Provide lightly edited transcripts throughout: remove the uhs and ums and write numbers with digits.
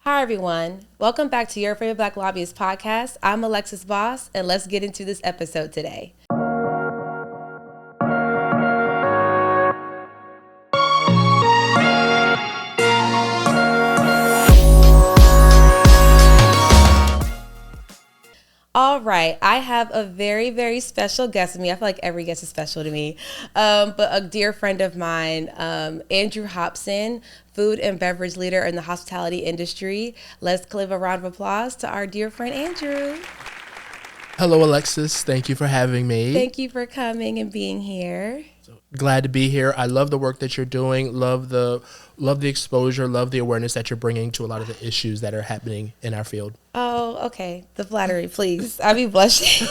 Hi, everyone. Welcome back to Your Favorite Black Lobbyist podcast. I'm Alexis Voss, and let's get into this episode today. All right, I have a very, very special guest with me. I feel like every guest is special to me, but a dear friend of mine, Andrew Hopson, food and beverage leader in the hospitality industry. Let's give a round of applause to our dear friend, Andrew. Hello, Alexis. Thank you for having me. Thank you for coming and being here. Glad to be here. I love the work that you're doing. Love the exposure. Love the awareness that you're bringing to a lot of the issues that are happening in our field. Oh, okay. The flattery, please. I'll be blushing.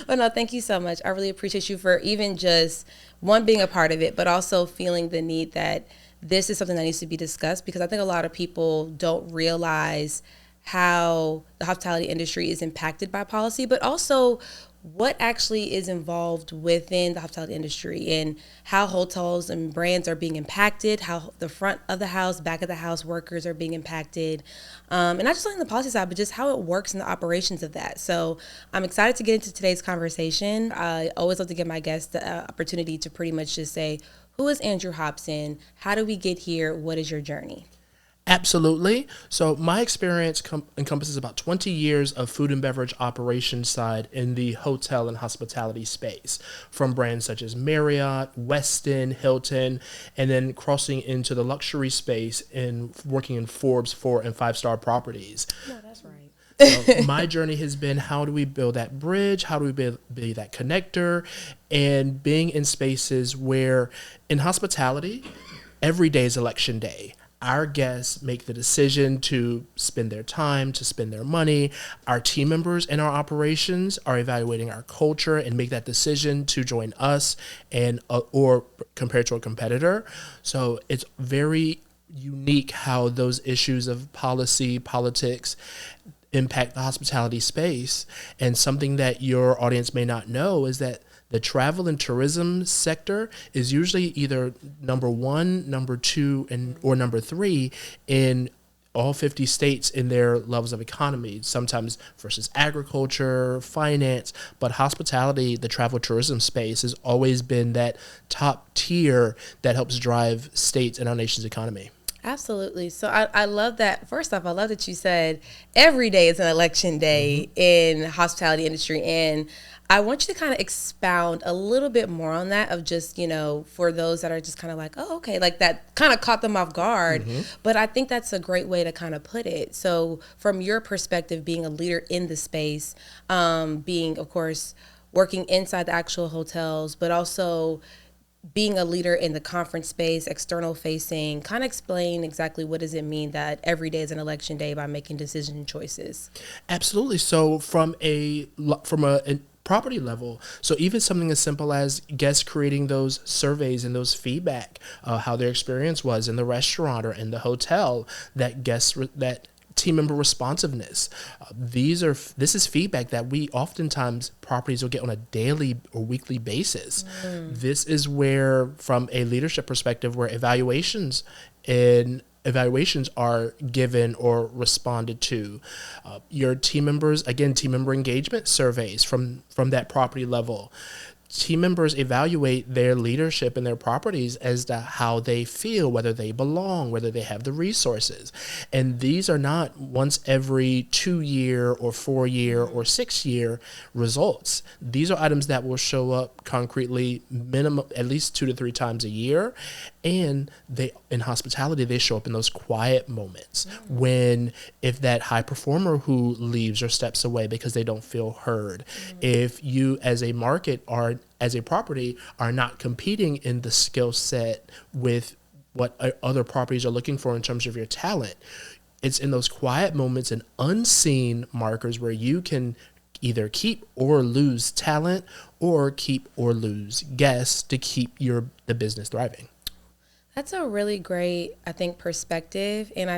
But no, thank you so much. I really appreciate you for even just, one, being a part of it, but also feeling the need that this is something that needs to be discussed, because I think a lot of people don't realize how the hospitality industry is impacted by policy, but also what actually is involved within the hospitality industry and how hotels and brands are being impacted, how the front of the house, back of the house workers are being impacted. And not just on the policy side, but just how it works in the operations of that. So I'm excited to get into today's conversation. I always love to give my guests the opportunity to pretty much just say, who is Andrew Hopson? How do we get here? What is your journey? Absolutely. So my experience encompasses about 20 years of food and beverage operations side in the hotel and hospitality space, from brands such as Marriott, Westin, Hilton, and then crossing into the luxury space and working in Forbes 4 and 5-star properties. No, that's right. So my journey has been, how do we build that bridge? How do we be that connector? And being in spaces where in hospitality, every day is election day. Our guests make the decision to spend their time, to spend their money. Our team members in our operations are evaluating our culture and make that decision to join us and or compared to a competitor. So it's very unique how those issues of policy, politics impact the hospitality space. And something that your audience may not know is that the travel and tourism sector is usually either number 1, number 2, or number 3 in all 50 states in their levels of economy, sometimes versus agriculture, finance, but hospitality, the travel tourism space has always been that top tier that helps drive states and our nation's economy. Absolutely. So I love that. First off, I love that you said every day is an election day in the hospitality industry. And I want you to kind of expound a little bit more on that, of just, for those that are just kind of like, oh, okay, like that kind of caught them off guard. But I think that's a great way to kind of put it. So from your perspective, being a leader in the space, being, of course, working inside the actual hotels, but also being a leader in the conference space, external facing, kind of explain exactly what does it mean that every day is an election day by making decision choices. Absolutely. So from a property level, so even something as simple as guests creating those surveys and those feedback, how their experience was in the restaurant or in the hotel, that team member responsiveness. This is feedback that we oftentimes properties will get on a daily or weekly basis. This is where, from a leadership perspective, where evaluations are given or responded to. Your team members, again, team member engagement surveys from that property level. Team members evaluate their leadership in their properties as to how they feel, whether they belong, whether they have the resources. And these are not once every 2-year or 4-year or 6-year results. These are items that will show up concretely minimum at least 2 to 3 times a year. And in hospitality, they show up in those quiet moments when, if that high performer who leaves or steps away because they don't feel heard, if you as a market as a property are not competing in the skill set with what other properties are looking for in terms of your talent, it's in those quiet moments and unseen markers where you can either keep or lose talent or keep or lose guests to keep the business thriving. That's a really great, I think, perspective. And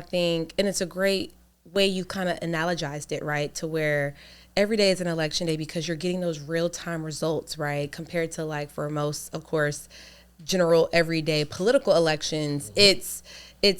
it's a great way you kind of analogized it, right? To where every day is an election day because you're getting those real time results, right? Compared to, like, for most, of course, general everyday political elections, it's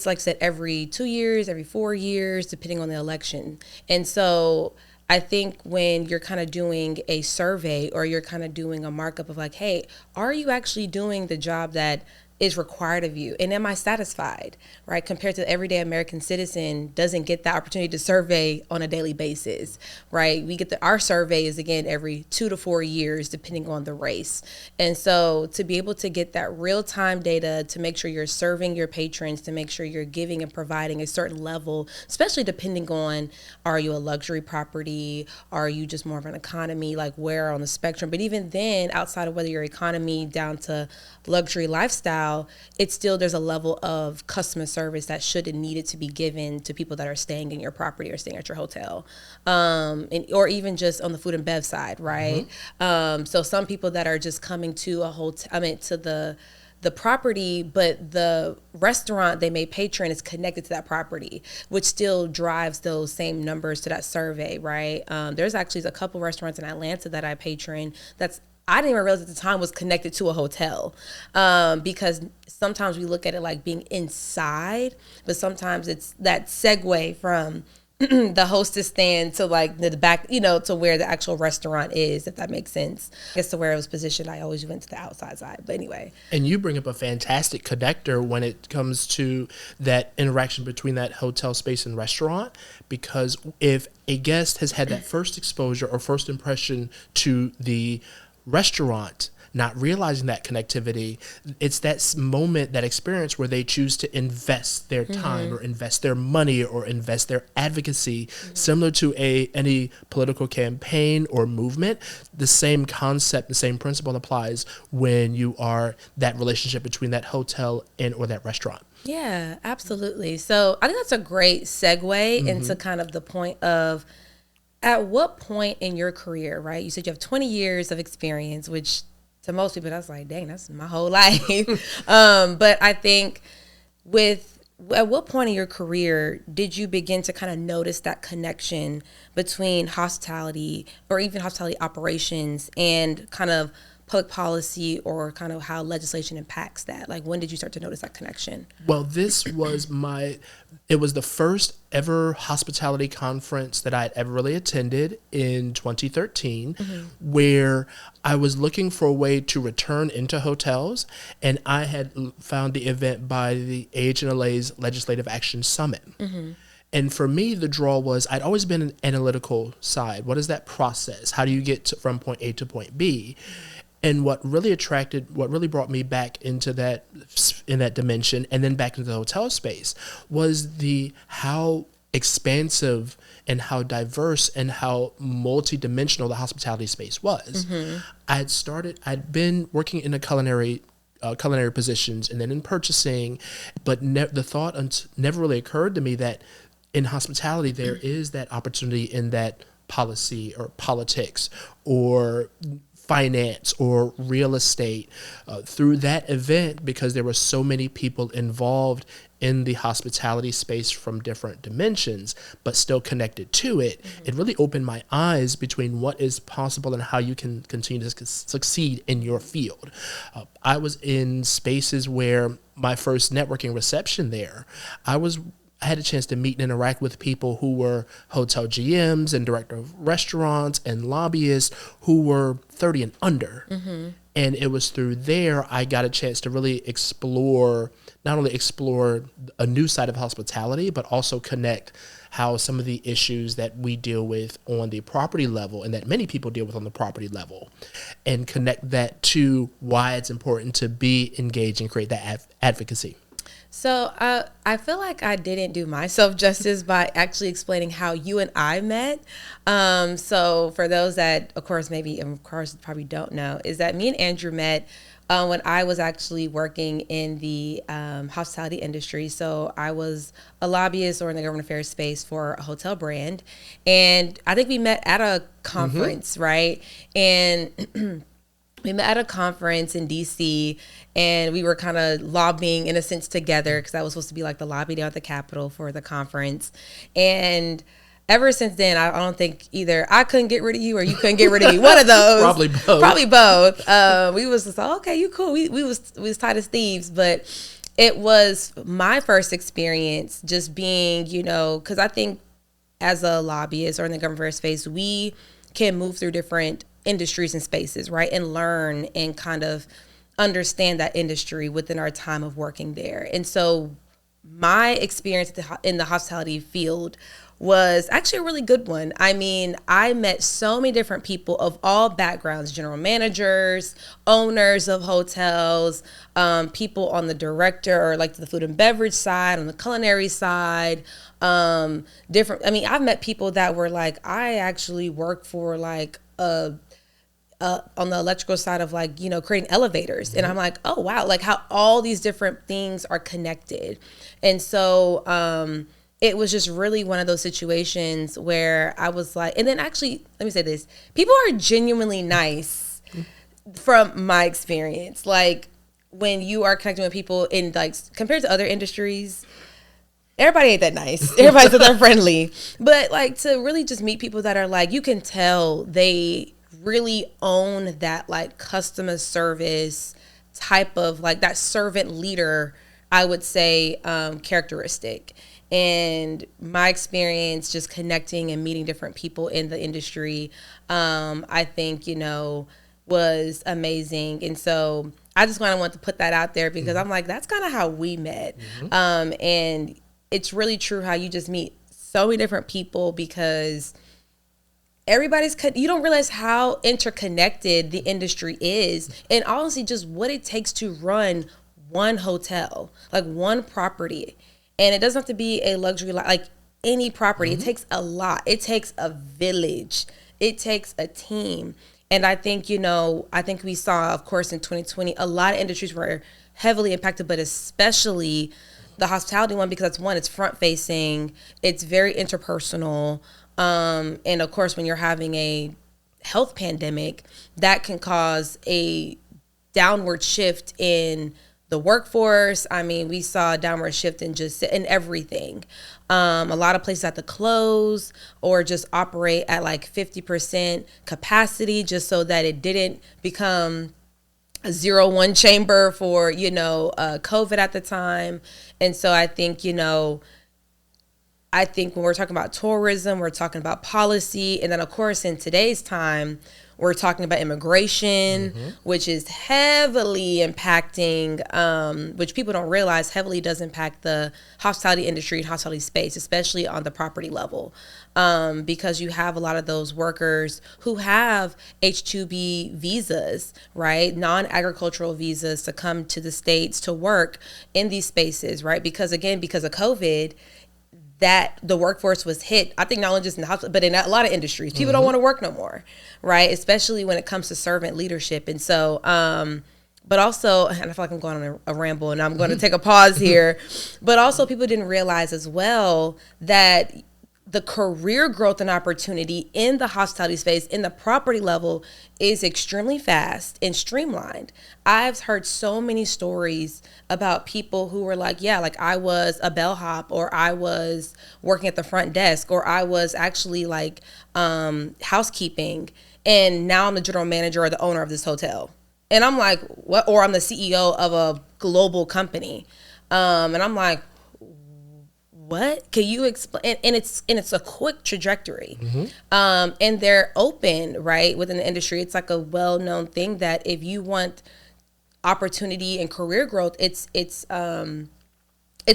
like I said, every 2 years, every 4 years, depending on the election. And so I think when you're kind of doing a survey or you're kind of doing a markup of like, hey, are you actually doing the job that is required of you? And am I satisfied, right? Compared to the everyday American citizen doesn't get the opportunity to survey on a daily basis, right? We get our survey is again every 2 to 4 years, depending on the race. And so to be able to get that real time data to make sure you're serving your patrons, to make sure you're giving and providing a certain level, especially depending on, are you a luxury property? Are you just more of an economy? Like where on the spectrum? But even then, outside of whether you're economy down to luxury lifestyle, it's still, there's a level of customer service that should and needed to be given to people that are staying in your property or staying at your hotel, or even just on the food and bev side, right? So some people that are just coming to a hotel, to the property, but the restaurant they may patron is connected to that property, which still drives those same numbers to that survey, right? There's actually a couple restaurants in Atlanta that I patron I didn't even realize at the time was connected to a hotel, because sometimes we look at it like being inside, but sometimes it's that segue from the hostess stand to like the back, to where the actual restaurant is, if that makes sense. I guess to where it was positioned, I always went to the outside side, but anyway. And you bring up a fantastic connector when it comes to that interaction between that hotel space and restaurant, because if a guest has had that first exposure or first impression to the restaurant, not realizing that connectivity, it's that moment, that experience where they choose to invest their time or invest their money or invest their advocacy, similar to any political campaign or movement. The same concept, the same principle applies when you are that relationship between that hotel and or that restaurant. Yeah, absolutely. So I think that's a great segue into kind of the point of, at what point in your career, right? You said you have 20 years of experience, which to most people, that's like, dang, that's my whole life. But I think at what point in your career did you begin to kind of notice that connection between hospitality or even hospitality operations and kind of public policy or kind of how legislation impacts that? Like, when did you start to notice that connection? Well, it was the first ever hospitality conference that I had ever really attended in 2013, where I was looking for a way to return into hotels, and I had found the event by the AHNLA's Legislative Action Summit. And for me, the draw was, I'd always been an analytical side. What is that process? How do you get from point A to point B? And what really brought me back into that, in that dimension, and then back into the hotel space, was how expansive and how diverse and how multidimensional the hospitality space was. I'd been working in a culinary positions and then in purchasing, but the thought never really occurred to me that in hospitality there is that opportunity in that policy or politics or finance or real estate through that event, because there were so many people involved in the hospitality space from different dimensions, but still connected to it. It really opened my eyes between what is possible and how you can continue to succeed in your field. I was in spaces where my first networking reception there, I had a chance to meet and interact with people who were hotel GMs and director of restaurants and lobbyists who were 30 and under. And it was through there I got a chance to really not only explore a new side of hospitality, but also connect how some of the issues that we deal with on the property level and that many people deal with on the property level, and connect that to why it's important to be engaged and create that advocacy. So I feel like I didn't do myself justice by actually explaining how you and I met. So for those that, of course, probably don't know, is that me and Andrew met when I was actually working in the hospitality industry. So I was a lobbyist or in the government affairs space for a hotel brand. And I think we met at a conference, right? And we met at a conference in DC, and we were kind of lobbying in a sense together, because that was supposed to be like the lobby down at the Capitol for the conference. And ever since then, I don't think either I couldn't get rid of you or you couldn't get rid of me. One of those. Probably both. We was just like, okay, you cool. We was tight as thieves, but it was my first experience just being, because I think as a lobbyist or in the government affairs space, we can move through different industries and spaces, right? And learn and kind of understand that industry within our time of working there. And so my experience in the hospitality field was actually a really good one. I mean, I met so many different people of all backgrounds, general managers, owners of hotels, people on the director or like the food and beverage side, on the culinary side, I've met people that were like, I actually work for like on the electrical side of like, creating elevators. Mm-hmm. And I'm like, oh, wow, like how all these different things are connected. And so it was just really one of those situations where I was like, and then actually, let me say this, people are genuinely nice from my experience. Like when you are connecting with people in like, compared to other industries, everybody ain't that nice. Everybody's that friendly. But like to really just meet people that are like, you can tell they really own that like customer service type of like that servant leader, I would say, characteristic. And my experience just connecting and meeting different people in the industry, I think, was amazing. And so I just kind of want to put that out there because I'm like, that's kind of how we met. Mm-hmm. And it's really true how you just meet so many different people because you don't realize how interconnected the industry is, and honestly just what it takes to run one hotel, like one property. And it doesn't have to be a luxury, like any property. Mm-hmm. It takes a lot. It takes a village. It takes a team. And I think, we saw, of course, in 2020, a lot of industries were heavily impacted, but especially the hospitality one, because it's front facing. It's very interpersonal. And of course, when you're having a health pandemic, that can cause a downward shift in the workforce. I mean, we saw a downward shift in everything. A lot of places had to close or just operate at like 50% capacity just so that it didn't become a 0-1 chamber for, COVID at the time. And so I think, when we're talking about tourism, we're talking about policy. And then, of course, in today's time, we're talking about immigration, mm-hmm. which is heavily impacting, which people don't realize heavily does impact the hospitality industry and hospitality space, especially on the property level, because you have a lot of those workers who have H-2B visas, right? Non-agricultural visas to come to the States to work in these spaces, right? Because of COVID, that the workforce was hit, I think not only just in the hospital, but in a lot of industries. People mm-hmm. don't want to work no more, right? Especially when it comes to servant leadership. And so, but also, and I feel like I'm going on a ramble and I'm going to take a pause here, but also people didn't realize as well that the career growth and opportunity in the hospitality space, in the property level, is extremely fast and streamlined. I've heard so many stories about people who were like, yeah, like I was a bellhop, or I was working at the front desk, or I was actually like housekeeping, and now I'm the general manager or the owner of this hotel. And I'm like, what? Or I'm the CEO of a global company. And I'm like, what? Can you explain? And it's a quick trajectory. Mm-hmm. And they're open, right? Within the industry, it's like a well-known thing that if you want opportunity and career growth, it's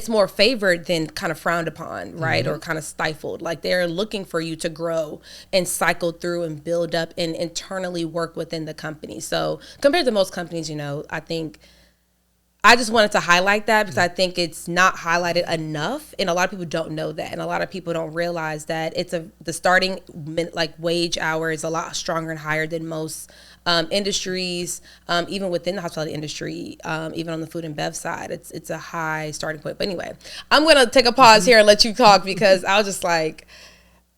more favored than kind of frowned upon, right? Mm-hmm. Or kind of stifled. Like they're looking for you to grow and cycle through and build up and internally work within the company. So compared to most companies, I think I just wanted to highlight that because I think it's not highlighted enough, and a lot of people don't know that, and a lot of people don't realize that the starting wage hour is a lot stronger and higher than most industries, even within the hospitality industry, even on the food and bev side, it's a high starting point. But anyway, I'm gonna take a pause here and let you talk because I was just like,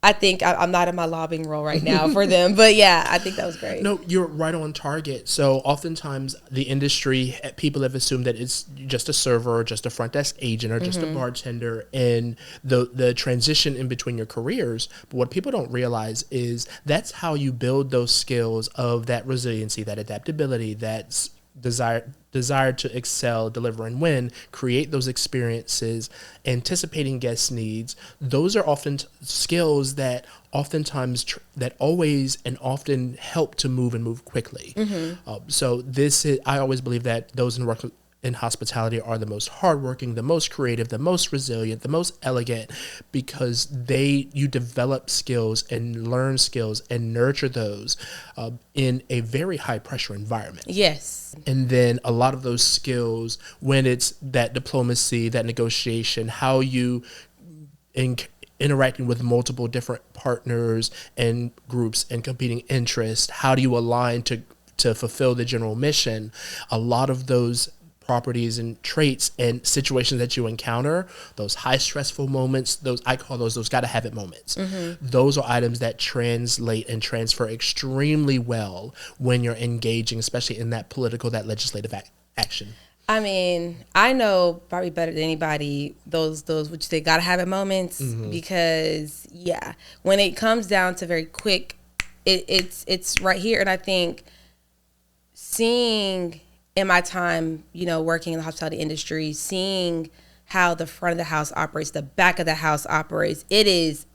I think I'm not in my lobbying role right now for them, but yeah, I think that was great. No, you're right on target. So oftentimes the industry, people have assumed that it's just a server or just a front desk agent or just a bartender, and the transition in between your careers. But what people don't realize is that's how you build those skills of that resiliency, that adaptability, that desire to excel, deliver, and win, create those experiences, anticipating guest needs. Those are often skills that oftentimes that always and often help to move quickly. So this is, I always believe that those in work in hospitality are the most hardworking, the most creative, the most resilient, the most elegant, because you develop skills and learn skills and nurture those in a very high pressure environment. Yes. And then a lot of those skills, when it's that diplomacy, that negotiation, how you interacting with multiple different partners and groups and competing interests, how do you align to fulfill the general mission? A lot of those properties and traits and situations that you encounter, those high stressful moments, I call those gotta have it moments. Those are items that translate and transfer extremely well when you're engaging, especially in that political, that legislative action. I mean, I know probably better than anybody those what you say gotta have it moments, because yeah, when it comes down to very quick, it's right here. And I think seeing in my time, working in the hospitality industry, seeing how the front of the house operates, the back of the house operates, it is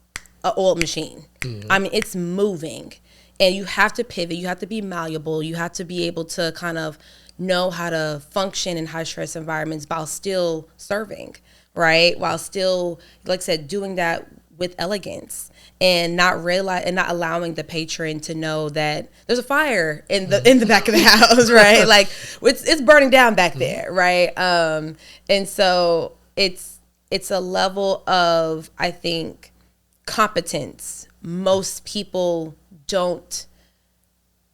an oiled machine. I mean, it's moving, and you have to pivot. You have to be malleable. You have to be able to kind of know how to function in high stress environments while still serving, right? While still, like I said, doing that with elegance, and not allowing the patron to know that there's a fire in the back of the house, right? Like it's burning down back there, right? And so it's a level of, I think, competence most people don't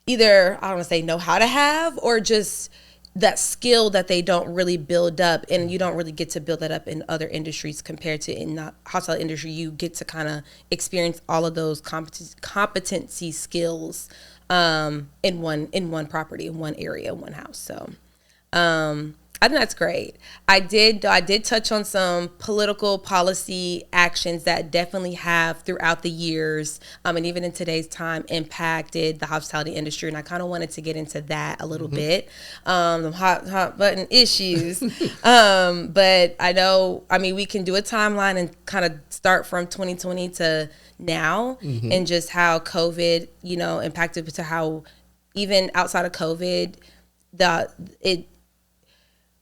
either, I don't want to say know how to have, or just that skill that they don't really build up, and you don't really get to build that up in other industries compared to in the hospitality industry. You get to kind of experience all of those competency skills in one property, in one area, in one house. So I think that's great. I did touch on some political policy actions that definitely have throughout the years, and even in today's time, impacted the hospitality industry. And I kind of wanted to get into that a little bit, the hot button issues. But we can do a timeline and kind of start from 2020 to now, and just how COVID, impacted, to how even outside of COVID,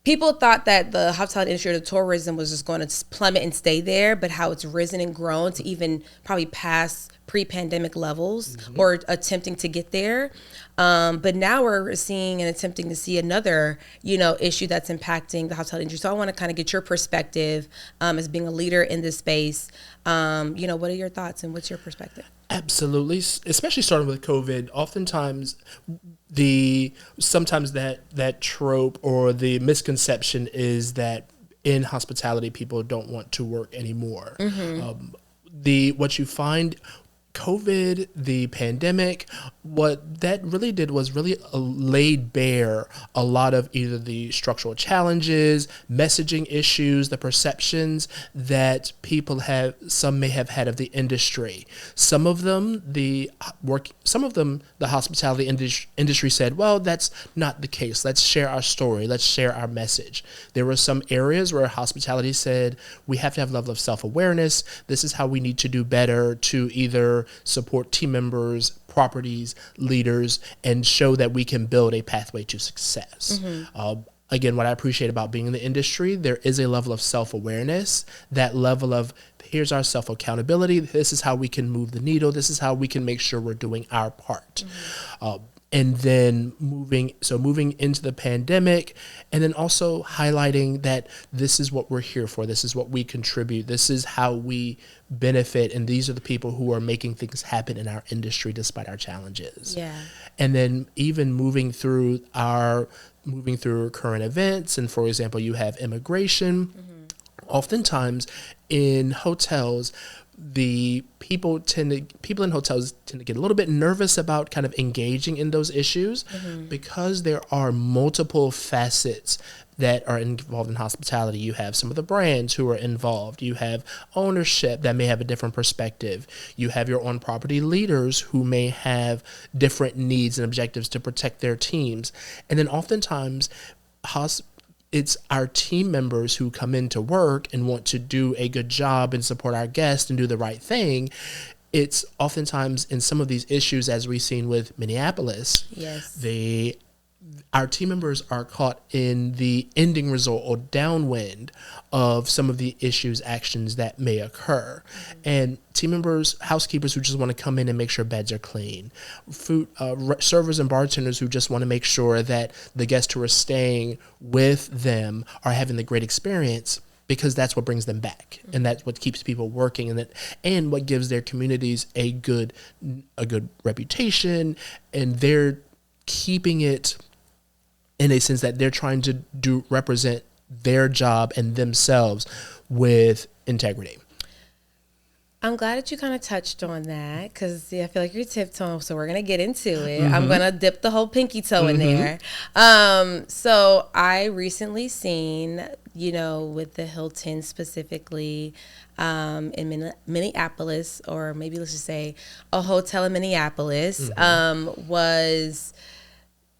people thought that the hospitality industry or the tourism was just going to plummet and stay there, but how it's risen and grown to even probably past pre-pandemic levels, or attempting to get there. But now we're seeing and attempting to see another, issue that's impacting the hospitality industry. So I want to kind of get your perspective as being a leader in this space. What are your thoughts and what's your perspective? Absolutely, especially starting with COVID. Oftentimes, sometimes that trope or the misconception is that in hospitality people don't want to work anymore. What you find, COVID, the pandemic, what that really did was really laid bare a lot of either the structural challenges, messaging issues, the perceptions that some may have had of the industry. Some of them, the hospitality industry said, well, that's not the case. Let's share our story. Let's share our message. There were some areas where hospitality said, we have to have a level of self-awareness. This is how we need to do better to either support team members, properties, leaders, and show that we can build a pathway to success. Again, what I appreciate about being in the industry, there is a level of self-awareness, that level of here's our self-accountability, this is how we can move the needle, this is how we can make sure we're doing our part. And then moving into the pandemic, and then also highlighting that this is what we're here for, this is what we contribute, this is how we benefit, and these are the people who are making things happen in our industry despite our challenges. And then even moving through current events, and for example, you have immigration. Oftentimes in hotels, people in hotels tend to get a little bit nervous about kind of engaging in those issues because there are multiple facets that are involved in hospitality. You have some of the brands who are involved. You have ownership that may have a different perspective. You have your own property leaders who may have different needs and objectives to protect their teams. And then oftentimes, it's our team members who come into work and want to do a good job and support our guests and do the right thing. It's oftentimes in some of these issues, as we've seen with Minneapolis, yes, our team members are caught in the ending result or downwind of some of the issues, actions that may occur. And team members, housekeepers who just want to come in and make sure beds are clean, food servers and bartenders who just want to make sure that the guests who are staying with them are having the great experience, because that's what brings them back, and that's what keeps people working, and what gives their communities a good reputation, and they're keeping it in a sense that they're trying to represent their job and themselves with integrity. I'm glad that you kind of touched on that, because I feel like you're tiptoeing, so we're going to get into it. I'm going to dip the whole pinky toe in there. So I recently seen, with the Hilton specifically in Minneapolis, or maybe let's just say a hotel in Minneapolis, was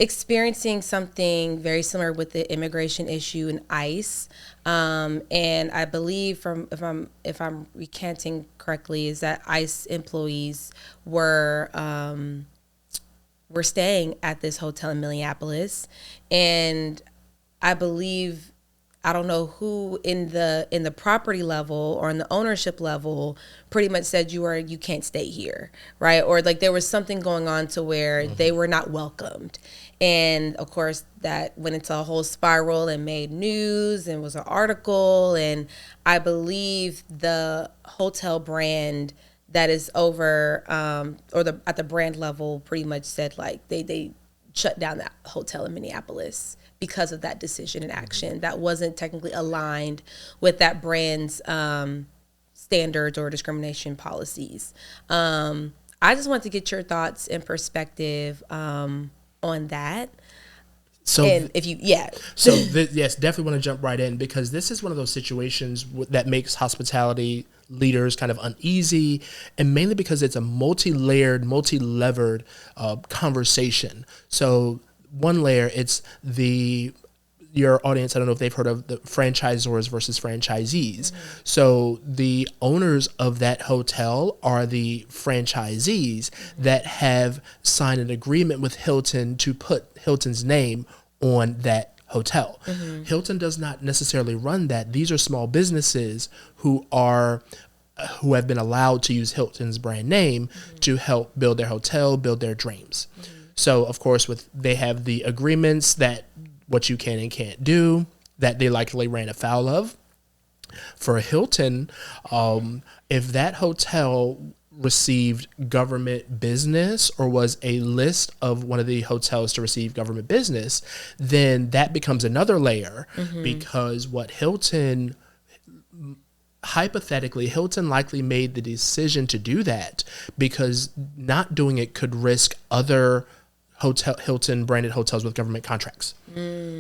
experiencing something very similar with the immigration issue and ICE, and I believe, if I'm recanting correctly, is that ICE employees were staying at this hotel in Minneapolis, and I believe, I don't know who in the property level or in the ownership level pretty much said you can't stay here, right? Or like there was something going on to where they were not welcomed. And of course that went into a whole spiral and made news and was an article. And I believe the hotel brand that is over, at the brand level pretty much said like they shut down that hotel in Minneapolis because of that decision and action that wasn't technically aligned with that brand's standards or discrimination policies. I just want to get your thoughts and perspective on that. So, and if you, yes, definitely want to jump right in, because this is one of those situations that makes hospitality leaders kind of uneasy, and mainly because it's a multi-layered, multi-levered conversation. So one layer, it's your audience, I don't know if they've heard of the franchisors versus franchisees. So the owners of that hotel are the franchisees that have signed an agreement with Hilton to put Hilton's name on that hotel. Hilton does not necessarily run that. These are small businesses who have been allowed to use Hilton's brand name to help build their hotel, build their dreams. So of course, they have the agreements that what you can and can't do, that they likely ran afoul of. For Hilton, if that hotel received government business or was a list of one of the hotels to receive government business, then that becomes another layer, because what hypothetically, Hilton likely made the decision to do that because not doing it could risk other Hilton branded hotels with government contracts.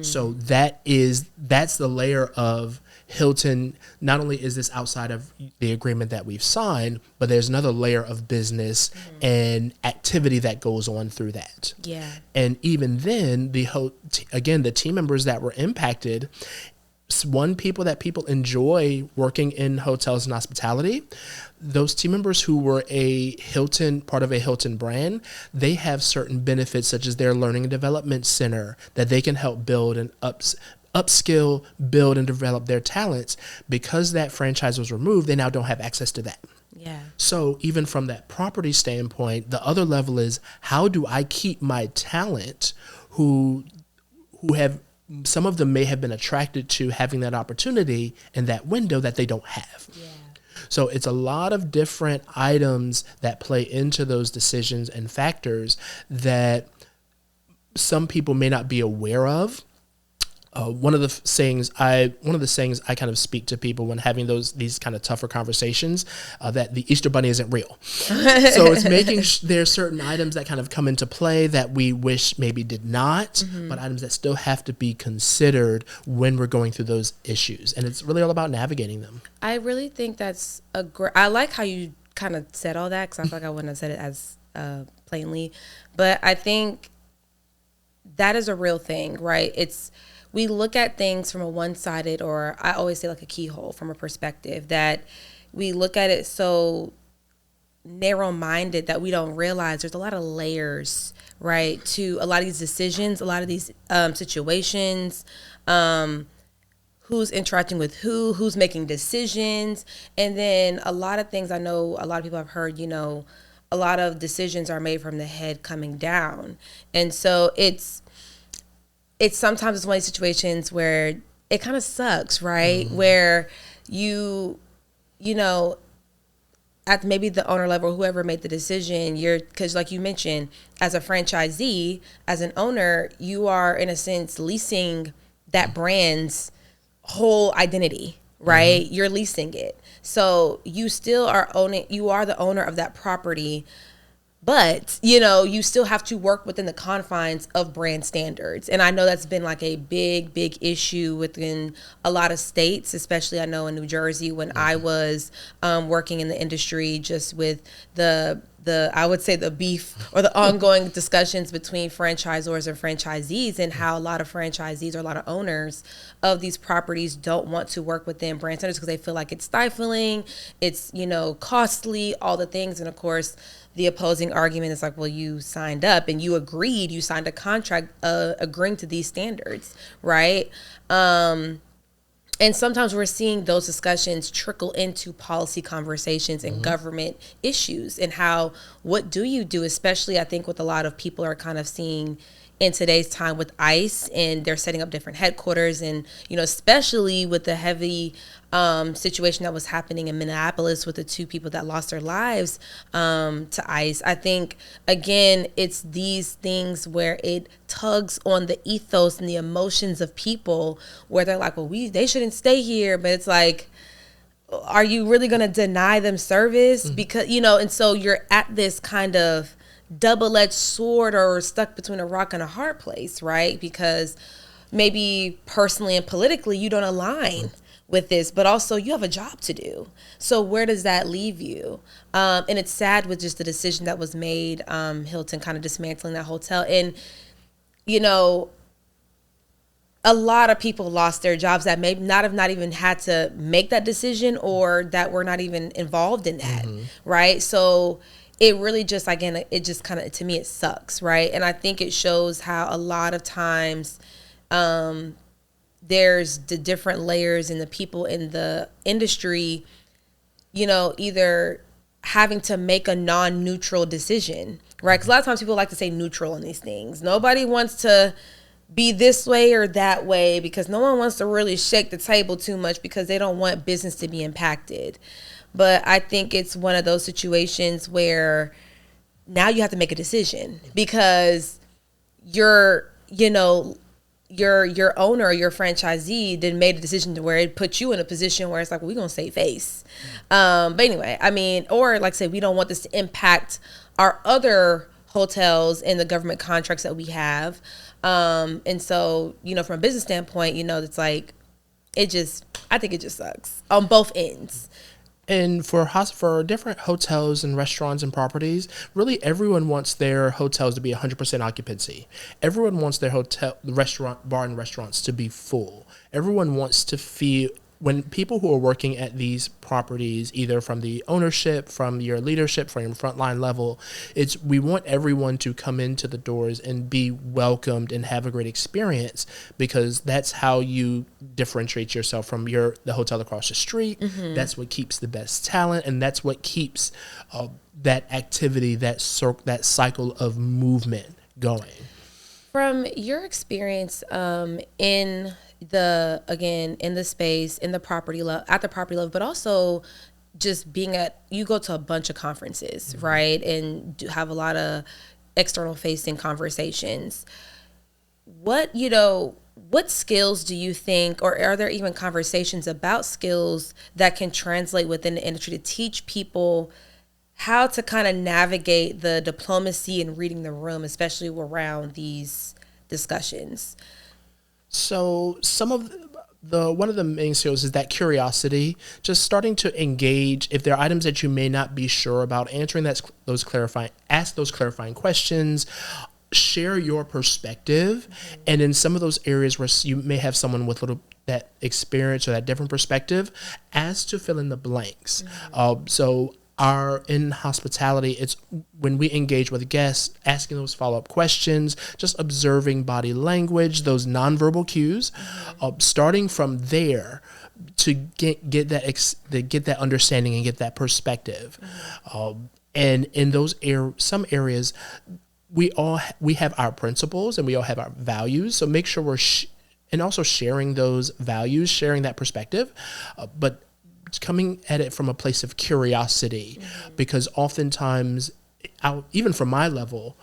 So that's the layer of Hilton. Not only is this outside of the agreement that we've signed, but there's another layer of business and activity that goes on through that. Yeah. And even then, the team members that were impacted, people enjoy working in hotels and hospitality. Those team members who were part of a Hilton brand, they have certain benefits, such as their learning and development center that they can help build and upskill, build and develop their talents. Because that franchise was removed, they now don't have access to that. Yeah. So even from that property standpoint, the other level is, how do I keep my talent who have, some of them may have been attracted to having that opportunity in that window that they don't have. Yeah. So it's a lot of different items that play into those decisions and factors that some people may not be aware of. one of the sayings I kind of speak to people when having these kind of tougher conversations, that the Easter Bunny isn't real. So it's making there are certain items that kind of come into play that we wish maybe did not, but items that still have to be considered when we're going through those issues. And it's really all about navigating them. I really think that's I like how you kind of said all that, because I feel like I wouldn't have said it as plainly, but I think that is a real thing, right? We look at things from a one-sided, or I always say like a keyhole from a perspective, that we look at it so narrow-minded that we don't realize there's a lot of layers, right, to a lot of these decisions, a lot of these situations, who's interacting with who's making decisions. And then a lot of things, I know a lot of people have heard, a lot of decisions are made from the head coming down. And so it's sometimes it's one of these situations where it kind of sucks, right? Where at maybe the owner level, whoever made the decision, because like you mentioned, as a franchisee, as an owner, you are in a sense leasing that brand's whole identity, right? You're leasing it. So you still are you are the owner of that property. But, you still have to work within the confines of brand standards. And I know that's been like a big, big issue within a lot of states, especially I know in New Jersey when I was working in the industry, just with I would say the beef or the ongoing discussions between franchisors and franchisees, and how a lot of franchisees or a lot of owners of these properties don't want to work within brand standards because they feel like it's stifling, it's, costly, all the things. And of course, the opposing argument is like, well, you signed up and you signed a contract agreeing to these standards, right? And sometimes we're seeing those discussions trickle into policy conversations and government issues, and what do you do, especially I think with a lot of people are kind of seeing in today's time with ICE, and they're setting up different headquarters, and especially with the heavy situation that was happening in Minneapolis with the 2 people that lost their lives to ICE. I think again it's these things where it tugs on the ethos and the emotions of people, where they're like, well, they shouldn't stay here, but it's like, are you really going to deny them service? Because and so you're at this kind of double-edged sword, or stuck between a rock and a hard place, right? Because maybe personally and politically you don't align with this, but also you have a job to do. So where does that leave you? And it's sad with just the decision that was made, Hilton kind of dismantling that hotel. And a lot of people lost their jobs that may not even had to make that decision, or that were not even involved in that, right? So it really just, again, it just kind of, to me, it sucks, right? And I think it shows how a lot of times there's the different layers and the people in the industry, either having to make a non-neutral decision, right? Because a lot of times people like to say neutral in these things. Nobody wants to be this way or that way, because no one wants to really shake the table too much, because they don't want business to be impacted. But I think it's one of those situations where now you have to make a decision, because your owner, your franchisee then made a decision to where it put you in a position where it's like, well, we're going to save face. But anyway, I mean, or like I said, we don't want this to impact our other hotels and the government contracts that we have. And so, from a business standpoint, it's like, I think it just sucks on both ends. And for different hotels and restaurants and properties, really everyone wants their hotels to be 100% occupancy. Everyone wants their bar and restaurants to be full. Everyone wants to feel, when people who are working at these properties, either from the ownership, from your leadership, from your frontline level, we want everyone to come into the doors and be welcomed and have a great experience, because that's how you differentiate yourself from the hotel across the street. That's what keeps the best talent, and that's what keeps that activity, that cycle of movement going. From your experience in the space, in the property level, at the property level, but also just you go to a bunch of conferences, right? And have a lot of external facing conversations. What what skills do you think, or are there even conversations about skills that can translate within the industry to teach people how to kind of navigate the diplomacy and reading the room, especially around these discussions? So some of one of the main skills is that curiosity, just starting to engage. If there are items that you may not be sure about, answering ask those clarifying questions, share your perspective. And in some of those areas where you may have someone with that experience or that different perspective, ask to fill in the blanks. So in hospitality, it's when we engage with guests, asking those follow-up questions, just observing body language, those nonverbal cues, starting from there to get that understanding and get that perspective. And in those some areas, we have our principles and we all have our values. So make sure and also sharing those values, sharing that perspective, but coming at it from a place of curiosity, because oftentimes, even from my level,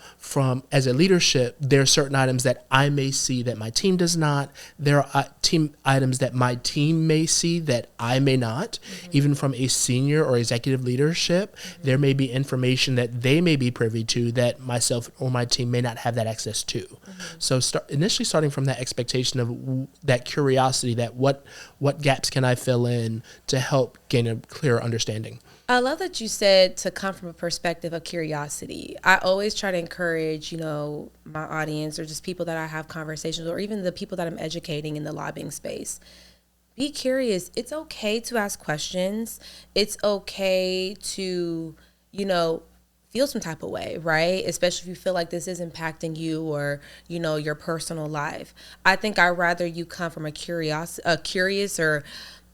as a leadership, there are certain items that I may see that my team does not. There are team items that my team may see that I may not. Even from a senior or executive leadership, there may be information that they may be privy to that myself or my team may not have that access to. So initially starting from that expectation of that curiosity, that what gaps can I fill in to help gain a clearer understanding. I love that you said to come from a perspective of curiosity. I always try to encourage, my audience or just people that I have conversations, or even the people that I'm educating in the lobbying space. Be curious. It's okay to ask questions. It's okay to, feel some type of way, right? Especially if you feel like this is impacting you or, your personal life. I think I'd rather you come from a curious or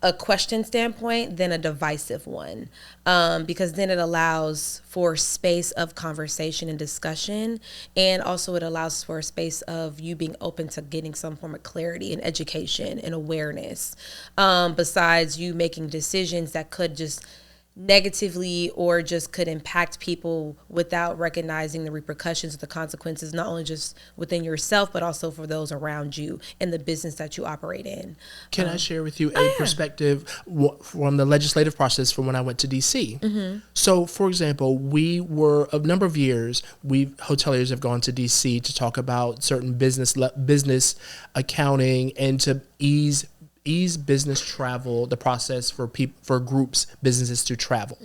a question standpoint than a divisive one, because then it allows for space of conversation and discussion, and also it allows for a space of you being open to getting some form of clarity and education and awareness, besides you making decisions that could just negatively or just could impact people without recognizing the repercussions or the consequences, not only just within yourself, but also for those around you and the business that you operate in. Can I share with you a perspective from the legislative process from when I went to DC? So, for example, a number of years, hoteliers have gone to DC to talk about certain business accounting and to ease business travel, the process for businesses to travel.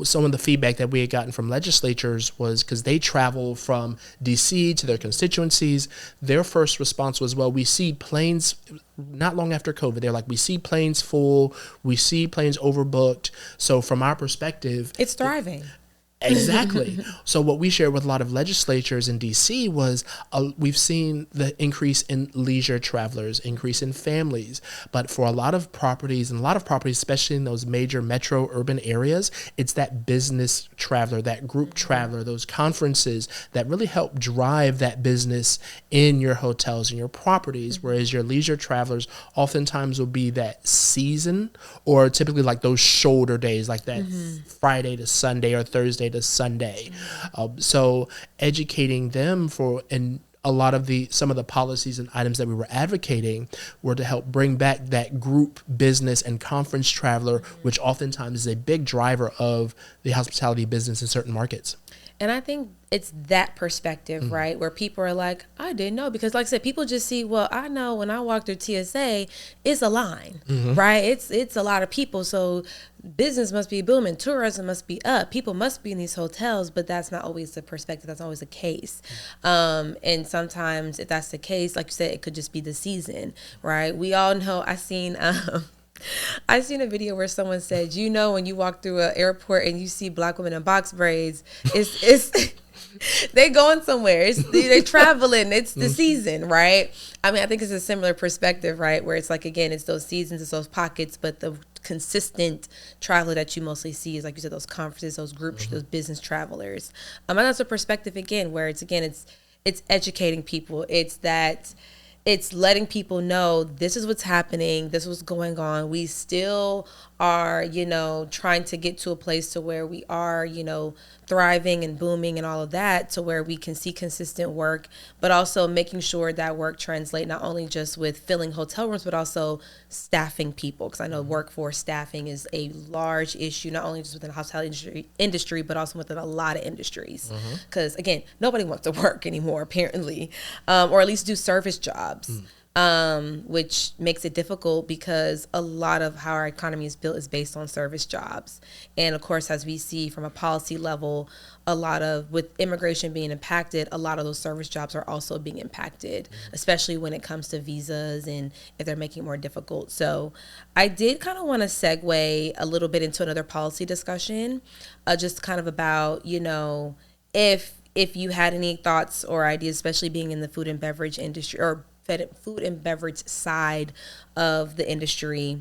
Some of the feedback that we had gotten from legislatures was, because they travel from DC to their constituencies, their first response was, well, we see planes, not long after COVID, they're like, we see planes full, we see planes overbooked. So from our perspective, it's thriving. Exactly. So what we shared with a lot of legislatures in DC was we've seen the increase in leisure travelers, increase in families. But for a lot of properties, especially in those major metro urban areas, it's that business traveler, that group traveler, those conferences that really help drive that business in your hotels and your properties. Whereas your leisure travelers oftentimes will be that season, or typically like those shoulder days, like that Friday to Sunday or Thursday to Sunday. So educating them and a lot of some of the policies and items that we were advocating were to help bring back that group business and conference traveler, which oftentimes is a big driver of the hospitality business in certain markets. And I think it's that perspective, right, where people are like, I didn't know. Because like I said, people just see, well, I know when I walk through TSA, it's a line, right? It's a lot of people. So business must be booming. Tourism must be up. People must be in these hotels. But that's not always the perspective. That's always the case. And sometimes if that's the case, like you said, it could just be the season, right? We all know, I seen a video where someone said, when you walk through an airport and you see black women in box braids, it's they going somewhere. They're traveling. It's the season, right? I mean, I think it's a similar perspective, right? Where it's like, again, it's those seasons, it's those pockets, but the consistent traveler that you mostly see is, like you said, those conferences, those groups, those business travelers. And that's a perspective, again, where it's educating people. It's that it's letting people know this is what's happening, this is what's going on. We still are, trying to get to a place to where we are, thriving and booming and all of that, to where we can see consistent work, but also making sure that work translate not only just with filling hotel rooms, but also staffing people. Because I know workforce staffing is a large issue, not only just within the hospitality industry, but also within a lot of industries. Because again, nobody wants to work anymore, apparently, or at least do service jobs. Which makes it difficult because a lot of how our economy is built is based on service jobs. And of course, as we see from a policy level, with immigration being impacted, a lot of those service jobs are also being impacted, especially when it comes to visas and if they're making it more difficult. So I did kind of want to segue a little bit into another policy discussion, just kind of about, if you had any thoughts or ideas, especially being in the food and beverage industry or food and beverage side of the industry.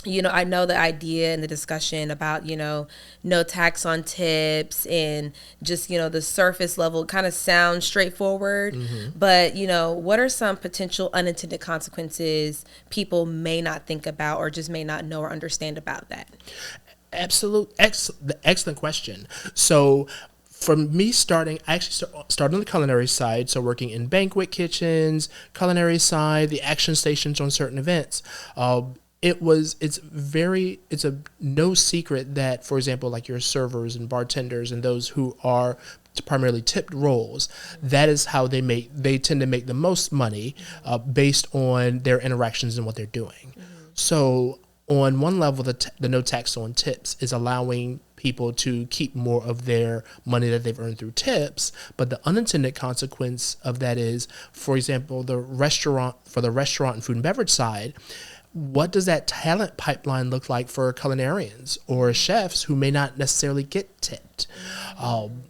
I know the idea and the discussion about, no tax on tips and just, the surface level kind of sounds straightforward. But, what are some potential unintended consequences people may not think about or just may not know or understand about that? Excellent question. So, from me I actually started on the culinary side, so working in banquet kitchens, culinary side, the action stations on certain events. It's a no secret that, for example, like your servers and bartenders and those who are primarily tipped roles, that is how they tend to make the most money based on their interactions and what they're doing. So on one level, the no tax on tips is allowing people to keep more of their money that they've earned through tips. But the unintended consequence of that is, for example, the restaurant and food and beverage side, what does that talent pipeline look like for culinarians or chefs who may not necessarily get tipped?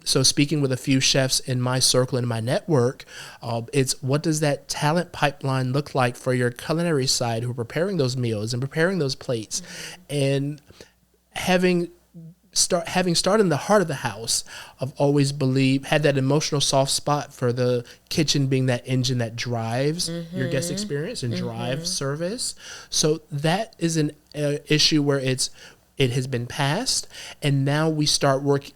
So speaking with a few chefs in my circle and my network, it's what does that talent pipeline look like for your culinary side who are preparing those meals and preparing those plates, and having started in the heart of the house, I've always had that emotional soft spot for the kitchen being that engine that drives your guest experience and drives service. So that is an issue where it has been passed, and now we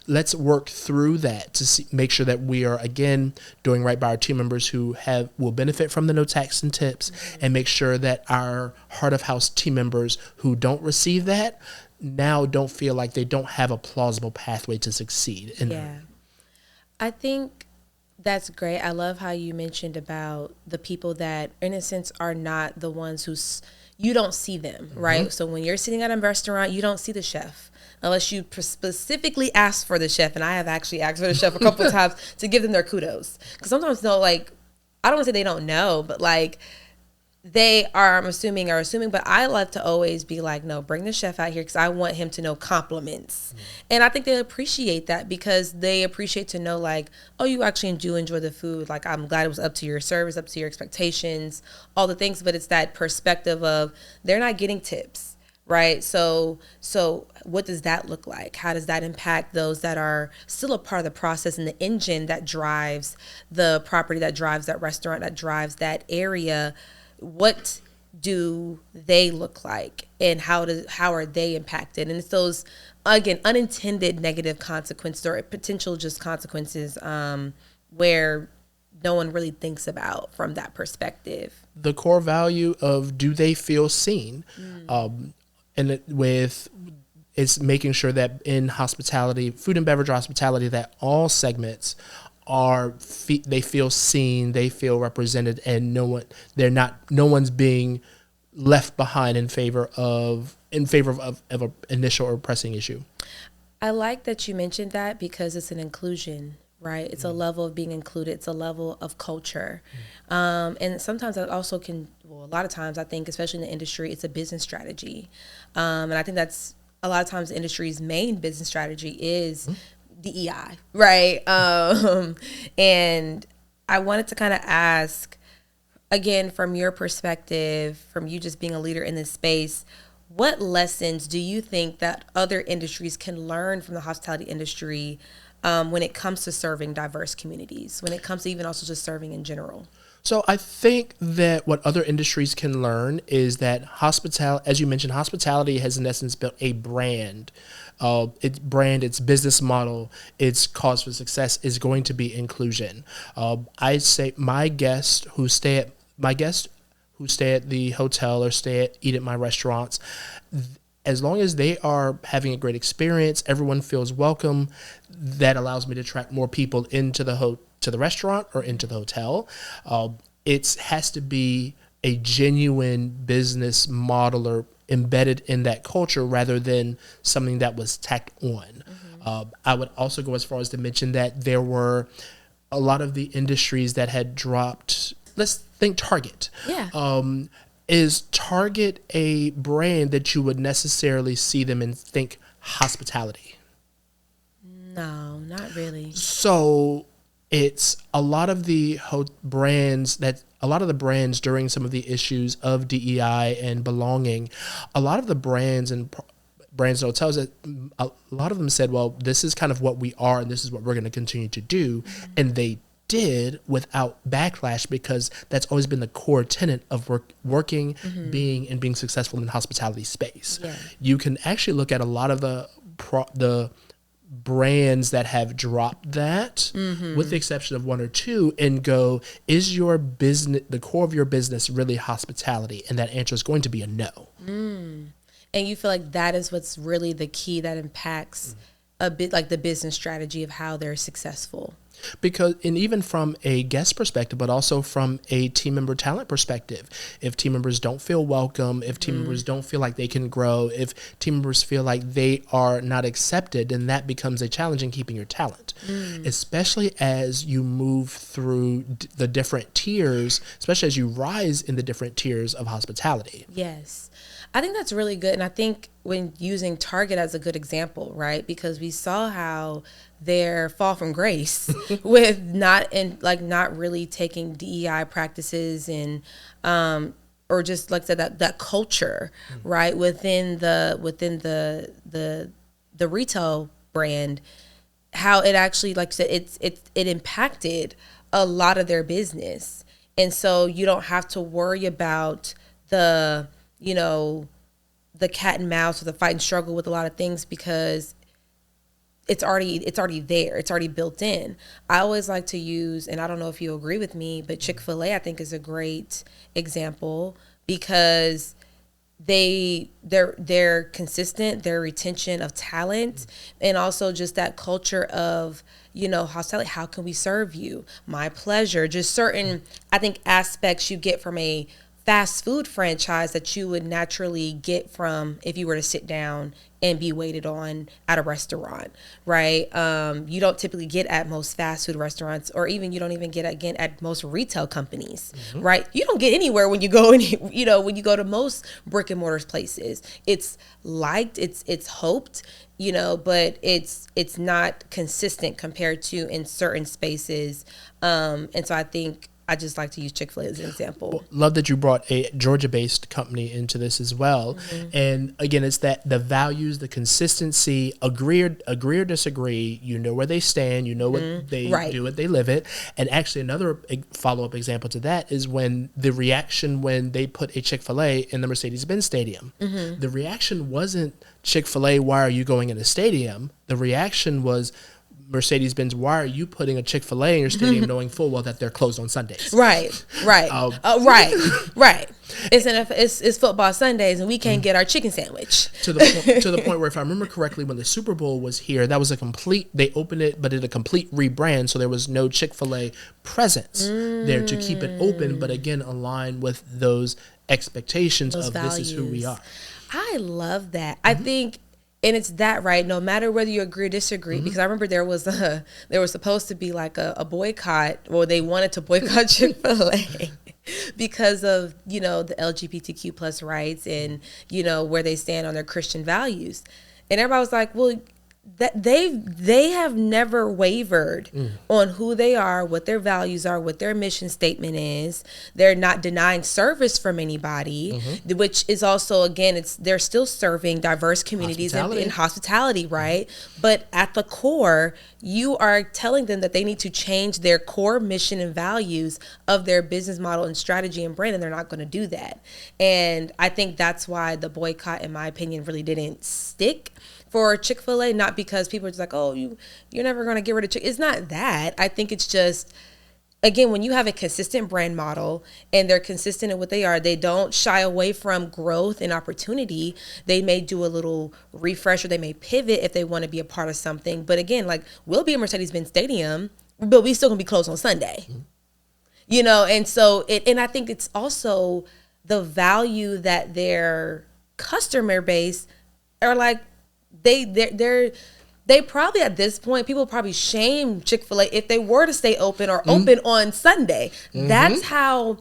let's work through that to make sure that we are, again, doing right by our team members who will benefit from the no tax and tips, and make sure that our heart of house team members who don't receive that now don't feel like they don't have a plausible pathway to succeed. I think that's great. I love how you mentioned about the people that, in a sense, are not the ones you don't see them, right? So when you're sitting at a restaurant, you don't see the chef unless you specifically ask for the chef. And I have actually asked for the chef a couple of times to give them their kudos. Because sometimes I don't want to say they don't know, but they are, I'm assuming, but I love to always be like, no, bring the chef out here because I want him to know compliments. And I think they appreciate that because they appreciate to know oh, you actually do enjoy the food. I'm glad it was up to your service, up to your expectations, all the things. But it's that perspective of they're not getting tips, right? So what does that look like? How does that impact those that are still a part of the process and the engine that drives the property, that drives that restaurant, that drives that area? What do they look like, and how are they impacted? And it's those, again, unintended negative consequences or potential just consequences where no one really thinks about from that perspective. The core value of do they feel seen, it's making sure that in hospitality, food and beverage hospitality, that all segments they feel seen, they feel represented, and no one's being left behind in favor of an initial or pressing issue. I like that you mentioned that because it's an inclusion, right? It's a level of being included. It's a level of culture. And sometimes that also a lot of times I think, especially in the industry, it's a business strategy. And I think that's a lot of times the industry's main business strategy is DEI, right? And I wanted to kind of ask, again, from your perspective, from you just being a leader in this space, what lessons do you think that other industries can learn from the hospitality industry when it comes to serving diverse communities, when it comes to even also just serving in general? So I think that what other industries can learn is that hospitality, as you mentioned, hospitality has in essence built a brand. Its business model, its cause for success is going to be inclusion. I say my guests who stay at the hotel or eat at my restaurants, as long as they are having a great experience, everyone feels welcome. That allows me to attract more people into to the restaurant or into the hotel. It has to be a genuine business model or embedded in that culture rather than something that was tacked on. I would also go as far as to mention that there were a lot of the industries that had dropped. Let's think Target. Yeah. Is Target a brand that you would necessarily see them and think hospitality? No, not really. So it's a lot of the brands during some of the issues of DEI and belonging, a lot of the brands and hotels, that a lot of them said, well, this is kind of what we are and this is what we're going to continue to do. And they did without backlash, because that's always been the core tenet of working, being successful in the hospitality space. Yeah. You can actually look at a lot of the brands that have dropped that, with the exception of one or two, and go, is your business, the core of your business, really hospitality? And that answer is going to be a no. And you feel like that is what's really the key that impacts a bit like the business strategy of how they're successful. Because, and even from a guest perspective, but also from a team member talent perspective, if team members don't feel welcome, if team members don't feel like they can grow, if team members feel like they are not accepted, then that becomes a challenge in keeping your talent, especially as you move through the different tiers, especially as you rise in the different tiers of hospitality. Yes. I think that's really good. And I think when using Target as a good example, right? Because we saw how their fall from grace with not really taking DEI practices and or just like I said, that culture, right, within the retail brand, how it actually, like I said, it impacted a lot of their business. And so you don't have to worry about the cat and mouse or the fight and struggle with a lot of things, because it's already there. It's already built in. I always like to use, and I don't know if you agree with me, but Chick-fil-A I think is a great example, because they're consistent, their retention of talent, and also just that culture of, hospitality. How can we serve you? My pleasure. Just certain, I think, aspects you get from a fast food franchise that you would naturally get from if you were to sit down and be waited on at a restaurant, right? You don't typically get at most fast food restaurants, or even you don't even get again at most retail companies, right? You don't get anywhere when you go when you go to most brick and mortar places. It's liked, it's hoped, but it's not consistent compared to in certain spaces. And so I think I just like to use Chick-fil-A as an example. Well, love that you brought a Georgia-based company into this as well. And again, it's that the values, the consistency, agree or disagree, you know where they stand, you know what they do, what they live it. And actually another follow-up example to that is when they put a Chick-fil-A in the Mercedes-Benz Stadium. The reaction wasn't, Chick-fil-A, why are you going in the stadium? The reaction was, Mercedes-Benz, why are you putting a Chick-fil-A in your stadium knowing full well that they're closed on Sundays? Right. It's football Sundays and we can't get our chicken sandwich. To the point where, if I remember correctly, when the Super Bowl was here, that was they opened it, but did a complete rebrand, so there was no Chick-fil-A presence there to keep it open, but again, align with those expectations of values. This is who we are. I love that. I think, and it's that, right, no matter whether you agree or disagree, because I remember there was supposed to be like a boycott, or they wanted to boycott Chick-fil-A because of, the LGBTQ plus rights and, where they stand on their Christian values. And everybody was like, well, that they have never wavered on who they are, what their values are, what their mission statement is. They're not denying service from anybody, which is also, again, they're still serving diverse communities in hospitality, right? But at the core, you are telling them that they need to change their core mission and values of their business model and strategy and brand, and they're not going to do that. And I think that's why the boycott, in my opinion, really didn't stick for Chick-fil-A, not because people are just like, oh, you're never going to get rid of Chick. It's not that. I think it's just, again, when you have a consistent brand model and they're consistent in what they are, they don't shy away from growth and opportunity. They may do a little refresh, or they may pivot if they want to be a part of something. But again, like, we'll be at Mercedes-Benz Stadium, but we still going to be closed on Sunday. You know, and so and I think it's also the value that their customer base are like, they probably, at this point, people probably shame Chick-fil-A if they were to stay open or open on Sunday. That's how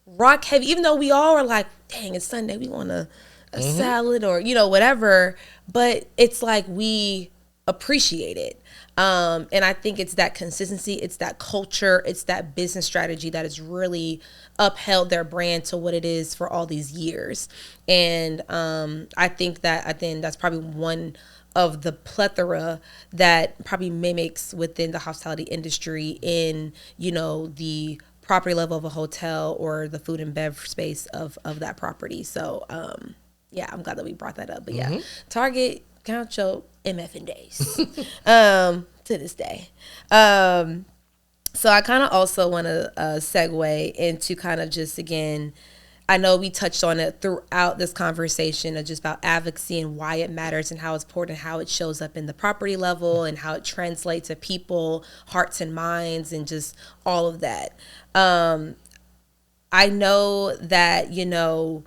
rock heavy, even though we all are like, dang, it's Sunday, we want a salad or, you know, whatever. But it's like, we appreciate it. And I think it's that consistency, it's that culture, it's that business strategy that has really upheld their brand to what it is for all these years. And I think that's probably one of the plethora that probably mimics within the hospitality industry in, you know, the property level of a hotel or the food and beverage space of that property. So yeah, I'm glad that we brought that up. But yeah, Target, count your MFing days to this day. So I kind of also want to segue into kind of just, again, I know we touched on it throughout this conversation of just about advocacy and why it matters and how it's important, how it shows up in the property level and how it translates to people, hearts and minds, and just all of that. I know that, you know,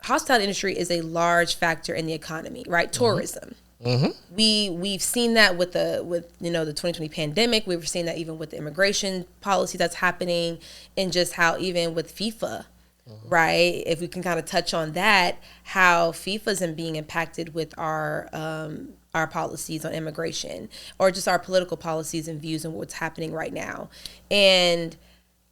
hospitality industry is a large factor in the economy, right? Tourism. We've seen that with you know, the 2020 pandemic. We've seen that even with the immigration policy that's happening, and just how even with FIFA, right? If we can kind of touch on that, how FIFA's being impacted with our policies on immigration, or just our political policies and views and what's happening right now. And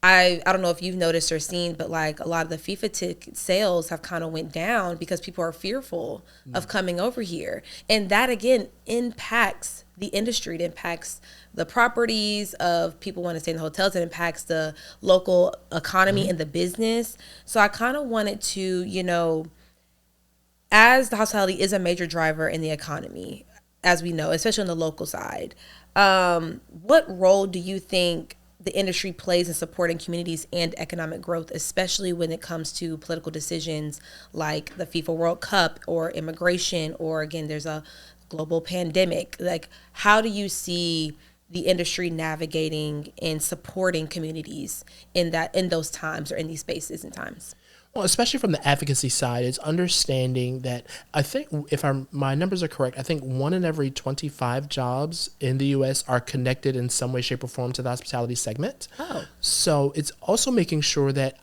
I don't know if you've noticed or seen, but like a lot of the FIFA ticket sales have kind of went down because people are fearful of coming over here. And that, again, impacts the industry. It impacts the properties of people want to stay in the hotels. It impacts the local economy and the business. So I kind of wanted to, you know, as the hospitality is a major driver in the economy, as we know, especially on the local side, what role do you think the industry plays in supporting communities and economic growth, especially when it comes to political decisions like the FIFA World Cup or immigration, or, again, there's a global pandemic? Like, how do you see the industry navigating and supporting communities in those times, or in these spaces and times? Well, especially from the advocacy side, it's understanding that, I think, if my numbers are correct, I think 1 in every 25 jobs in the U.S. are connected in some way, shape, or form to the hospitality segment. Oh. So it's also making sure that